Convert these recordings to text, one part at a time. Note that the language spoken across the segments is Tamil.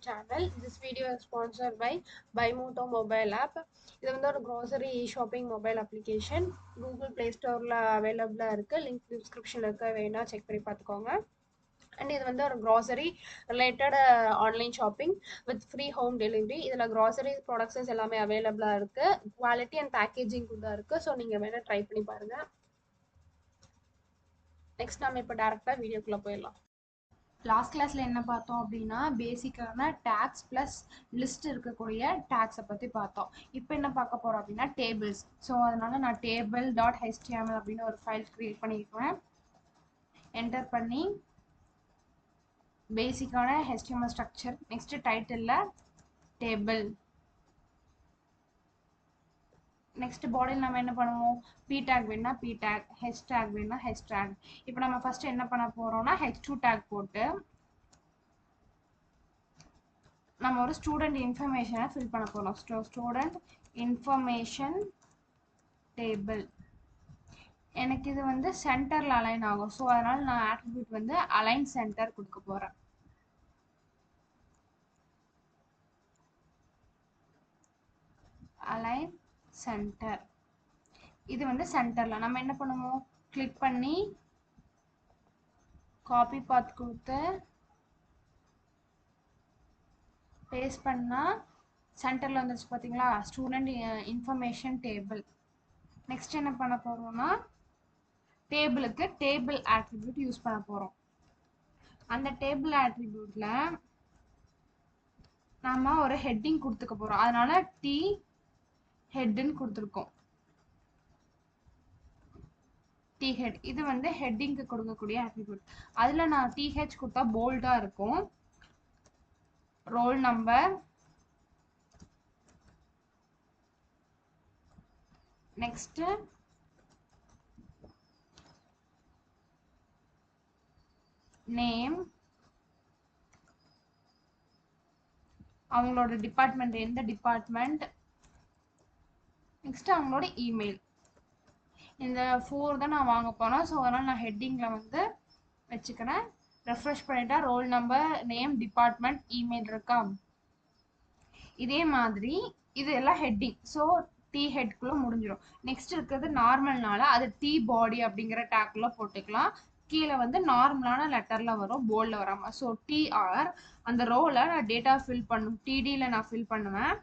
channel. This video is sponsored by Buymoto mobile app. இது வந்து ஒரு grocery e-shopping mobile application. Google Play Storeல available இருக்கு. Link descriptionல இருக்க, வேணா செக் பண்ணி பார்த்துக்கோங்க. அண்ட் இது வந்து ஒரு grocery related online shopping with free home delivery. இதில் grocery ப்ராடக்ட்ஸஸ் எல்லாமே அவைலபிளாக இருக்கு. குவாலிட்டி அண்ட் பேக்கேஜிங் கூட இருக்கு. ஸோ நீங்கள் வேணா ட்ரை பண்ணி பாருங்க. நெக்ஸ்ட் நம்ம இப்போ டேரெக்டாக வீடியோக்குள்ளே போயிடலாம். லாஸ்ட் கிளாஸ்ல என்ன பார்த்தோம் அப்படின்னா பேசிக்கான டேக்ஸ் ப்ளஸ் லிஸ்ட் இருக்கக்கூடிய டேக்ஸை பற்றி பார்த்தோம். இப்போ என்ன பார்க்க போகிறோம் அப்படின்னா டேபிள்ஸ். ஸோ அதனால நான் table.html அப்படின்னு ஒரு ஃபைல் க்ரியேட் பண்ணியிருக்கேன். என்டர் பண்ணி பேசிக்கான HTML ஸ்ட்ரக்சர், நெக்ஸ்ட் டைட்டிலில் டேபிள், நெக்ஸ்ட் பாடியில் நம்ம என்ன பண்ணுவோம், p டேக் வேணும்னா p டேக், h டேக் வேணும்னா h டேக். இப்போ நம்ம ஃபர்ஸ்ட் என்ன பண்ண போறோம்னா h2 டேக் போட்டு நம்ம ஒரு ஸ்டூடெண்ட் இன்ஃபர்மேஷனை ஃபில் பண்ண போறோம். Student information table. எனக்கு இது வந்து சென்டர்ல அலைன் ஆகும். ஸோ அதனால நான் ஆட்ரிபியூட் வந்து அலைன் சென்டர் கொடுக்க போறேன். Align center. இது வந்து சென்டர்ல நம்ம என்ன பண்ணுவோம், கிளிக் பண்ணி காப்பி பாத் கொடுத்து பேஸ்ட் பண்ணா சென்டர்ல வந்துருச்சு பாத்தீங்களா, ஸ்டூடெண்ட் இன்ஃபர்மேஷன் டேபிள். நெக்ஸ்ட் என்ன பண்ண போறோம்னா டேபிளுக்கு டேபிள் ஆட்ரிபியூட் யூஸ் பண்ண போறோம். அந்த டேபிள் ஆட்ரிபியூட்ல நாம ஒரு ஹெட்டிங் கொடுத்துக்க போறோம். அதனால டி ஹெட்னு கொடுத்துருக்கோம். டி ஹெட் இது வந்து ஹெட்டிங்க்கு கொடுக்கக்கூடிய ஆட்ரிபியூட். அதுல நான் டிஹெச் கொடுத்தா போல்டா இருக்கும். ரோல் நம்பர், நெக்ஸ்ட் நேம், அவங்களோட டிபார்ட்மெண்ட் எந்த டிபார்ட்மெண்ட், நெக்ஸ்ட் அவங்களோட இமெயில். இந்த 4 தான் நான் வாங்க போனேன். ஸோ அதனால நான் ஹெட்டிங்ல வந்து வச்சுக்கிறேன். ரெஃப்ரெஷ் பண்ணிட்டா roll number, name, department, email இருக்கா. இதே மாதிரி இது எல்லாம் ஹெட்டிங். ஸோ டி ஹெட்குள்ள முடிஞ்சிடும். நெக்ஸ்ட் இருக்கிறது நார்மல்னால அது டி பாடி அப்படிங்கிற டேக்குள்ள போட்டுக்கலாம். கீழே வந்து நார்மலான லெட்டர்ல வரும், போல்ட்ல வராம. ஸோ டிஆர் அந்த ரோல நான் டேட்டா ஃபில் பண்ணும், டிடியில் நான் ஃபில் பண்ணுவேன்.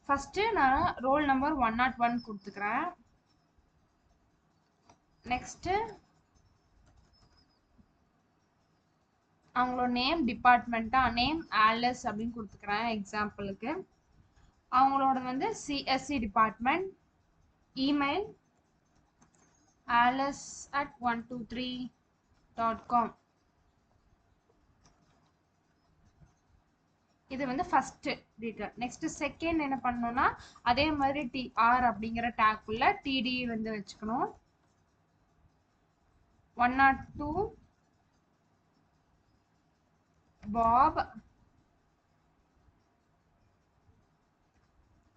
ஃபர்ஸ்ட் நான் ரோல் நம்பர் 101 கொடுத்துக்கிறேன். நெக்ஸ்ட் அவங்களோட நேம், டிபார்ட்மெண்ட்டா நேம் ஆலிஸ் அப்படின்னு கொடுத்துக்கிறேன் எக்ஸாம்பிளுக்கு. அவங்களோட வந்து சிஎஸ்சி டிபார்ட்மெண்ட், இமெயில் alice@123.com. இது வந்து ஃபர்ஸ்ட் டீட்டெயில். நெக்ஸ்ட் செகண்ட் என்ன பண்ணணும்னா அதே மாதிரி டிஆர் அப்படிங்கிற டேக்குள்ள டிடி வந்து வச்சுக்கணும். 102 pop,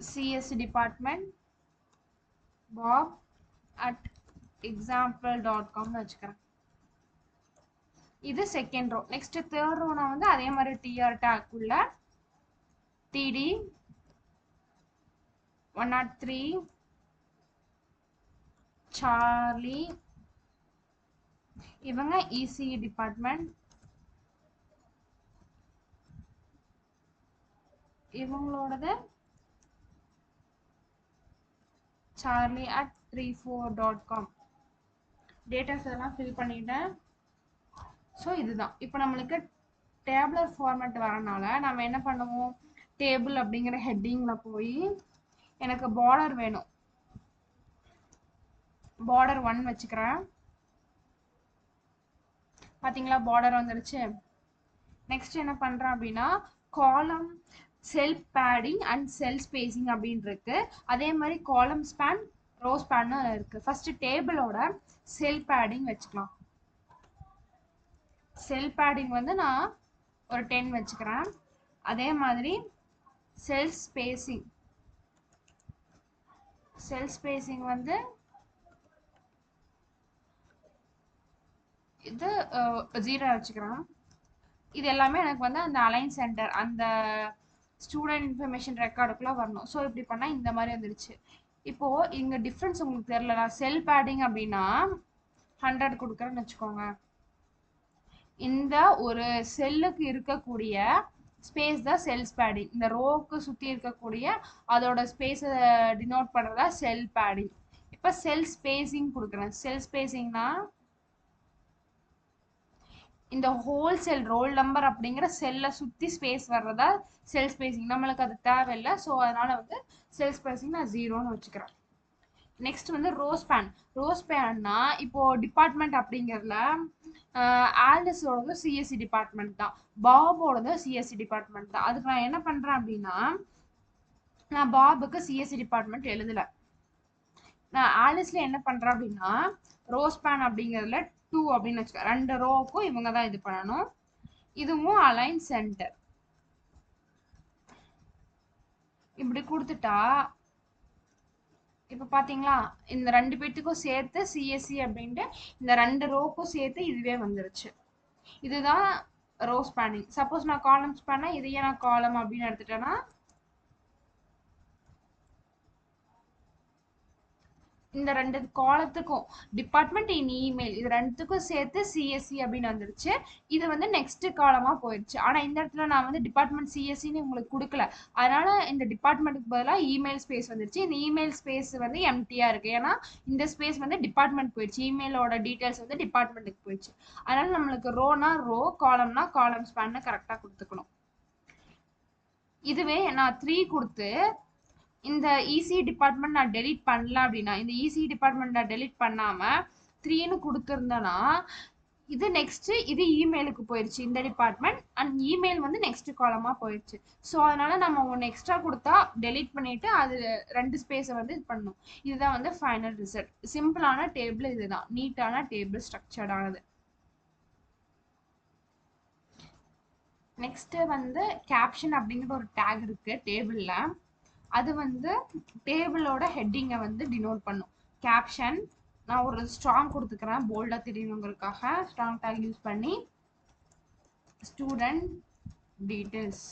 CSC department, pop @example.com வச்சுக்கிறேன். இது second row. Next third row நான் வந்து அதே மாதிரி டிஆர் டேக் உள்ள டிடி 103 சார்லி, இவங்க இசிஇ டிபார்ட்மெண்ட், இவங்களோடது charlie@34.com. டேட்டாஸ் எல்லாம் ஃபில் பண்ணிட்டேன். ஸோ இதுதான். இப்போ நம்மளுக்கு டேபிளர் ஃபார்மேட் வரனால நம்ம என்ன பண்ணுவோம், டேபிள் அப்படிங்கிற ஹெட்டிங்ல போய் எனக்கு பார்டர் வேணும், பார்டர் 1 வச்சுக்கிறேன். பாத்தீங்களா பார்டர் வந்துருச்சு. நெக்ஸ்ட் என்ன பண்றேன் அப்படின்னா காலம் செல் பேடிங் அண்ட் செல் ஸ்பேசிங் அப்படின்னு இருக்கு. அதே மாதிரி காலம் ஸ்பேன், ரோ ஸ்பேன் இருக்கு. ஃபர்ஸ்ட் டேபிளோட செல் பேடிங் வச்சுக்கலாம். செல் பேடிங் வந்து நான் ஒரு 10 வச்சுக்கிறேன். அதே மாதிரி செல் ஸ்பேசிங், வந்து இது 0 வச்சுக்கிறேன். இது எல்லாமே எனக்கு வந்து அந்த அலைன் சென்டர் அந்த ஸ்டூடெண்ட் இன்ஃபர்மேஷன் ரெக்கார்டுக்குள்ள வரணும். ஸோ இப்படி பண்ணா இந்த மாதிரி வந்துருச்சு. இப்போ இங்க டிஃப்ரென்ஸ் உங்களுக்கு தெரியல. நான் செல் பேடிங் அப்படின்னா 100 கொடுக்குறேன்னு வச்சுக்கோங்க. இந்த ஒரு செல்லுக்கு இருக்கக்கூடிய ஸ்பேஸ் தான் செல்ஸ் பேடிங். இந்த ரோக்கு சுத்தி இருக்கக்கூடிய அதோட ஸ்பேஸை டினோட் பண்றதா செல் பேடிங். இப்ப செல் ஸ்பேசிங் கொடுக்குறேன். செல் ஸ்பேசிங்னா இந்த ஹோல் செல் ரோல் நம்பர் அப்படிங்கிற செல்லை சுத்தி ஸ்பேஸ் வர்றதா செல் ஸ்பேசிங். நம்மளுக்கு அது தேவையில்லை. ஸோ அதனால வந்து செல் ஸ்பேசிங் நான் 0ன்னு வச்சுக்கிறேன். நெக்ஸ்ட் வந்து ரோ ஸ்பேன். ரோ ஸ்பேன்னா இப்போ டிபார்ட்மெண்ட் அப்படிங்கிறதுல ஆல்டஸோடது சிஎஸ்சி டிபார்ட்மெண்ட் தான், பாபோடது சிஎஸ்சி டிபார்ட்மெண்ட் தான். அதுக்கு நான் என்ன பண்றேன் அப்படின்னா, நான் பாபுக்கு சிஎஸ்சி டிபார்ட்மெண்ட் எழுதல. நான் ஆலிஸ்ல என்ன பண்றேன் அப்படின்னா, ரோ ஸ்பேன் அப்படிங்கிறதுல 2 அப்படின்னு வச்சுக்க. 2 ரோவுக்கும் இவங்க தான் இது பண்ணணும். இதுவும் அலைன் சென்டர் இப்படி கொடுத்துட்டா இப்ப பாத்தீங்களா, இந்த 2 பேத்துக்கும் சேர்த்து சிஎஸ்சி அப்படின்ட்டு இந்த 2 ரோக்கும் சேர்த்து இதுவே வந்துருச்சு. இதுதான் ரோ ஸ்பேனிங். சப்போஸ் நான் காலம் ஸ்பேனா இதையே நான் காலம் அப்படின்னு எடுத்துட்டேன்னா இந்த 2 காலத்துக்கும் டிபார்ட்மெண்ட் இன் இமெயில் இது 2த்துக்கும் சேர்த்து சிஎஸ்சி அப்படின்னு வந்துருச்சு. இது வந்து நெக்ஸ்ட் காலமா போயிடுச்சு. ஆனா இந்த இடத்துல நான் வந்து டிபார்ட்மெண்ட் சிஎஸ்சின்னு உங்களுக்கு கொடுக்கல. அதனால இந்த டிபார்ட்மெண்ட்டுக்கு பதிலாக இமெயில் ஸ்பேஸ் வந்துருச்சு. இந்த இமெயில் ஸ்பேஸ் வந்து எம்டியா இருக்கு. ஏன்னா இந்த ஸ்பேஸ் வந்து டிபார்ட்மெண்ட் போயிடுச்சு. இமெயிலோட டீடைல்ஸ் வந்து டிபார்ட்மெண்ட்டுக்கு போயிடுச்சு. அதனால நம்மளுக்கு ரோனா ரோ, காலம்னா காலம் ஸ்பேன்னு கரெக்டா கொடுத்துக்கணும். இதுவே நான் 3 கொடுத்து இந்த இசி டிபார்ட்மெண்ட் நான் டெலீட் பண்ணல அப்படின்னா, இந்த இசி டிபார்ட்மெண்ட் நான் டெலீட் பண்ணாம 3ன்னு கொடுத்துருந்தேன்னா இது நெக்ஸ்ட் இது இமெயிலுக்கு போயிடுச்சு இந்த டிபார்ட்மெண்ட். அண்ட் இமெயில் வந்து நெக்ஸ்ட் காலமா போயிடுச்சு. ஸோ அதனால நம்ம ஒன்று எக்ஸ்ட்ரா கொடுத்தா டெலீட் பண்ணிட்டு அது 2 ஸ்பேஸை வந்து இது பண்ணணும். இதுதான் வந்து ஃபைனல் ரிசல்ட். சிம்பிளான டேபிள் இதுதான், நீட்டான டேபிள் ஸ்ட்ரக்சர்டானது. நெக்ஸ்ட் வந்து கேப்ஷன் அப்படிங்கிற ஒரு டேக் இருக்கு டேபிள்ல. அது வந்து டேபிளோட ஹெட்டிங்கை வந்து டினோட் பண்ணும். கேப்ஷன் நான் ஒரு ஸ்ட்ராங் கொடுத்துக்கிறேன் போல்டா தெரியணுங்கிறதுக்காக. ஸ்ட்ராங் டேக் யூஸ் பண்ணி ஸ்டூடெண்ட் டீடைல்ஸ்.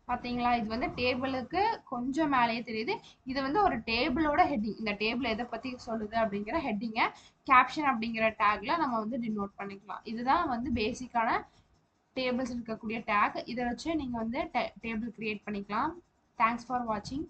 பாத்தீங்களா, இது வந்து டேபிளுக்கு கொஞ்சம் மேலேயே தெரியுது. இது வந்து ஒரு டேபிளோட ஹெட்டிங். இந்த டேபிள் எதை பத்தி சொல்லுது அப்படிங்கிற ஹெட்டிங்கை கேப்ஷன் அப்படிங்கிற டேக்ல நம்ம வந்து டினோட் பண்ணிக்கலாம். இதுதான் வந்து பேசிக்கான டேபிள்ஸ் இருக்கக்கூடிய டேக். இதை வச்சு நீங்க வந்து டேபிள் கிரியேட் பண்ணிக்கலாம். தேங்க்ஸ் ஃபார் வாட்சிங்.